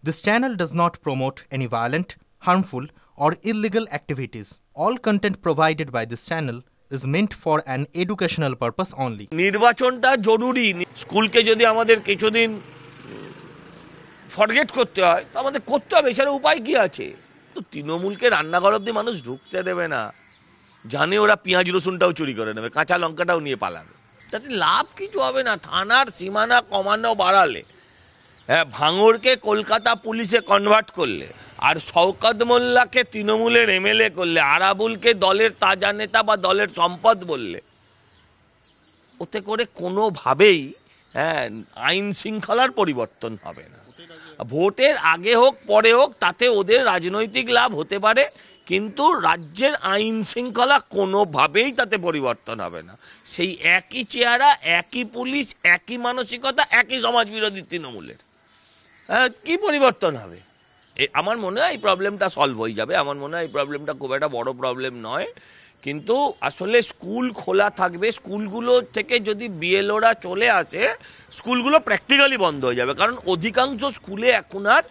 This channel does not promote any violent, harmful, or illegal activities. All content provided by this channel is meant for an educational purpose only. নির্বাচনটা জরুরি। স্কুলকে যদি আমাদের কিছুদিন forget করতে হয় তো আমাদের করতে হবে, এছাড়া উপায় কি আছে? তো তৃণমূলকে রান্নাঘর অব্দি মানুষ ঢুকতে দেবে না, জানে ওরা পেঁয়াজ রসুনটাও চুরি করে নেবে, কাঁচা লঙ্কাটাও নিয়ে পালাবে। তাতে লাভ কিছু হবে না। থানার সীমানা কমানো বাড়ালে, হ্যাঁ, ভাঙড়কে কলকাতা পুলিশে কনভার্ট করলে, আর শওকত মোল্লাকে তৃণমূলের এমএলএ করলে, আরাবুলকে দলের তাজা নেতা বা দলের সম্পদ বললে, ওতে করে কোনোভাবেই আইন শৃঙ্খলার পরিবর্তন হবে না। ভোটের আগে হোক পরে হোক তাতে ওদের রাজনৈতিক লাভ হতে পারে, কিন্তু রাজ্যের আইন শৃঙ্খলা কোনোভাবেই তাতে পরিবর্তন হবে না। সেই একই চেহারা, একই পুলিশ, একই মানসিকতা, একই সমাজবিরোধী তৃণমূলের, কি পরিবর্তন হবে? আমার মনে হয় এই প্রবলেমটা সলভ হয়ে যাবে। আমার মনে হয় এই প্রবলেমটা খুব একটা বড় প্রবলেম নয়, কিন্তু আসলে স্কুল খোলা থাকবে। স্কুলগুলো থেকে যদি বিএলওরা চলে আসে, স্কুলগুলো প্র্যাকটিক্যালি বন্ধ হয়ে যাবে, কারণ অধিকাংশ স্কুলে এখন আর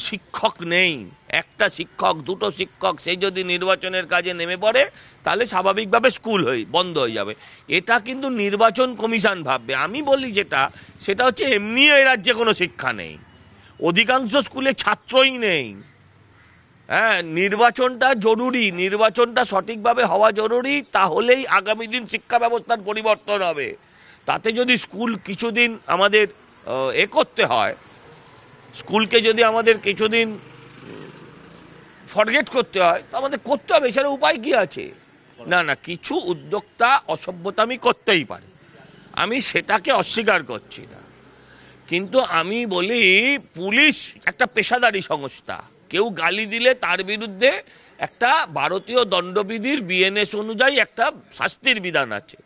শিক্ষক নেই। একটা শিক্ষক, দুটো শিক্ষক, সেই যদি নির্বাচনের কাজে নেমে পড়ে তাহলে স্বাভাবিকভাবে স্কুল বন্ধ হয়ে যাবে। এটা কিন্তু নির্বাচন কমিশন ভাববে। আমি বলি সেটা হচ্ছে এমনি এই রাজ্যে কোনো শিক্ষা নেই, অধিকাংশ স্কুলে ছাত্রই নেই। হ্যাঁ, নির্বাচনটা জরুরি, নির্বাচনটা সঠিকভাবে হওয়া জরুরি, তাহলেই আগামী দিন শিক্ষা ব্যবস্থার পরিবর্তন হবে। তাতে যদি স্কুল কিছুদিন আমাদের করতে হয়, স্কুলকে যদি আমাদের কিছুদিন ফরগেট করতে হয় তো আমাদের করতে হবে, এছাড়া উপায় কি আছে? না, কিছু উদ্যোক্তা অসভ্যতামি করতেই পারে, আমি সেটাকে অস্বীকার করছি না, কিন্তু আমি বলি পুলিশ একটা পেশাদারী সংস্থা। কেউ গালি দিলে তার বিরুদ্ধে একটা ভারতীয় দণ্ডবিধির বিএনএস অনুযায়ী একটা শাস্তির বিধান আছে।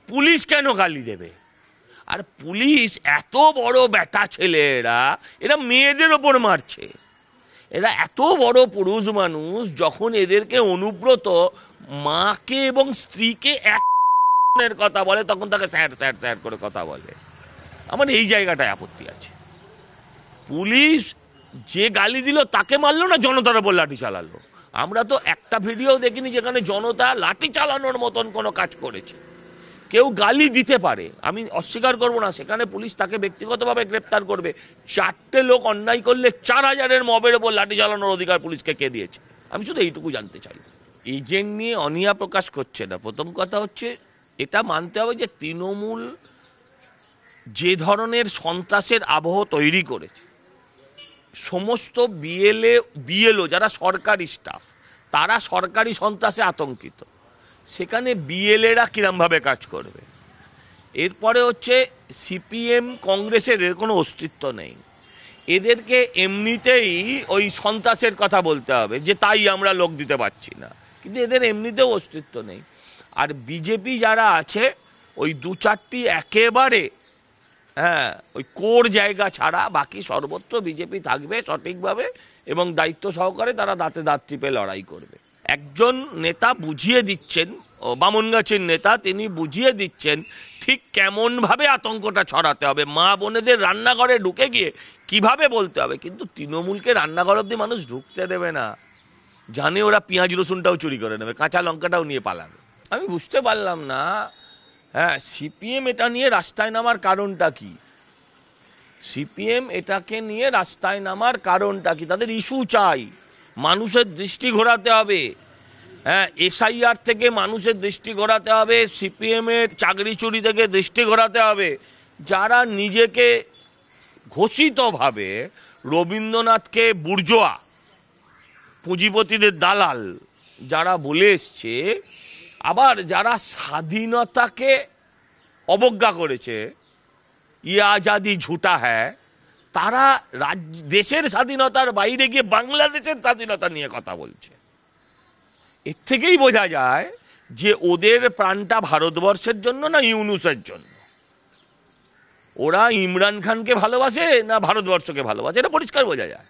পুলিশ কেন গালি দেবে? আর পুলিশ এত বড় ব্যাটা ছেলেরা, এরা মেয়েদের ওপর মারছে। এরা এত বড় পুরুষ মানুষ, যখন এদেরকে অনুব্রত মাকে এবং স্ত্রীকে এর কথা বলে, তখন তাকে স্যার স্যার স্যার করে কথা বলে। আমার এই জায়গাটায় আপত্তি আছে। পুলিশ যে গালি দিল তাকে মারলো না, জনতার ওপর লাঠি চালালো। আমরা তো একটা ভিডিও দেখিনি যেখানে জনতা লাঠি চালানোর মতন কোনো কাজ করেছে। কেউ গালি দিতে পারে, আমি অস্বীকার করব না, সেখানে পুলিশ তাকে ব্যক্তিগতভাবে গ্রেপ্তার করবে। 4টে লোক অন্যায় করলে 4000-এর মবের ওপর লাঠি চালানোর অধিকার পুলিশকে কে দিয়েছে? আমি শুধু এইটুকু জানতে চাই। এজেন্ট নিয়ে অনীহা প্রকাশ করছে না। প্রথম কথা হচ্ছে, এটা মানতে হবে যে তৃণমূল যে ধরনের সন্ত্রাসের আবহ তৈরি করেছে, সমস্ত বিএলও যারা সরকারি স্টাফ, তারা সরকারি সন্ত্রাসে আতঙ্কিত। সেখানে বিএলএরা কিরমভাবে কাজ করবে? এরপরে হচ্ছে সিপিএম কংগ্রেসের এর কোনো অস্তিত্ব নেই। এদেরকে এমনিতেই ওই সন্ত্রাসের কথা বলতে হবে যে তাই আমরা লোক দিতে পারছি না, কিন্তু এদের এমনিতেও অস্তিত্ব নেই। আর বিজেপি যারা আছে, ওই 2-4টি একেবারে ওই কোর জায়গা ছাড়া বাকি সর্বত্র বিজেপি থাকবে সঠিকভাবে এবং দায়িত্ব সহকারে। তারা দাঁতে দাঁত টিপে লড়াই করবে। একজন নেতা বুঝিয়ে দিচ্ছেন, বামুনগাছির নেতা, তিনি বুঝিয়ে দিচ্ছেন ঠিক কেমনভাবে আতঙ্কটা ছড়াতে হবে, মা বোনেদের রান্নাঘরে ঢুকে গিয়ে কিভাবে বলতে হবে। কিন্তু তৃণমূলকে রান্নাঘর অব্দি মানুষ ঢুকতে দেবে না, জানে ওরা পেঁয়াজ রসুনটাও চুরি করে নেবে, কাঁচা লঙ্কাটাও নিয়ে পালাবে। আমি বুঝতে পারলাম না, সিপিএম এটা নিয়ে রাস্তায় নামার কারণটা কি? সিপিএম এটাকে নিয়ে রাস্তায় নামার কারণটা কি? তাদের ইস্যু চাই, মানুষের দৃষ্টি ঘোরাতে হবে। এসআইআর থেকে মানুষের দৃষ্টি ঘোরাতে হবে, সিপিএমের চাকরি চুরি থেকে দৃষ্টি ঘোরাতে হবে। যারা নিজেকে ঘোষিতভাবে রবীন্দ্রনাথকে বুর্জোয়া, পুঁজিপতিদের দালাল যারা বলে এসছে, আবার যারা স্বাধীনতাকে অবজ্ঞা করেছে, ইয়ে আজাদি ঝুটা হ্যায়, তারা দেশের স্বাধীনতার বাইরে গিয়ে বাংলাদেশের স্বাধীনতা নিয়ে কথা বলছে। এর থেকেই বোঝা যায় যে ওদের প্রাণটা ভারতবর্ষের জন্য না ইউনুসের জন্য। ওরা ইমরান খানকে ভালোবাসে না ভারতবর্ষকে ভালোবাসে, এটা পরিষ্কার বোঝা যায়।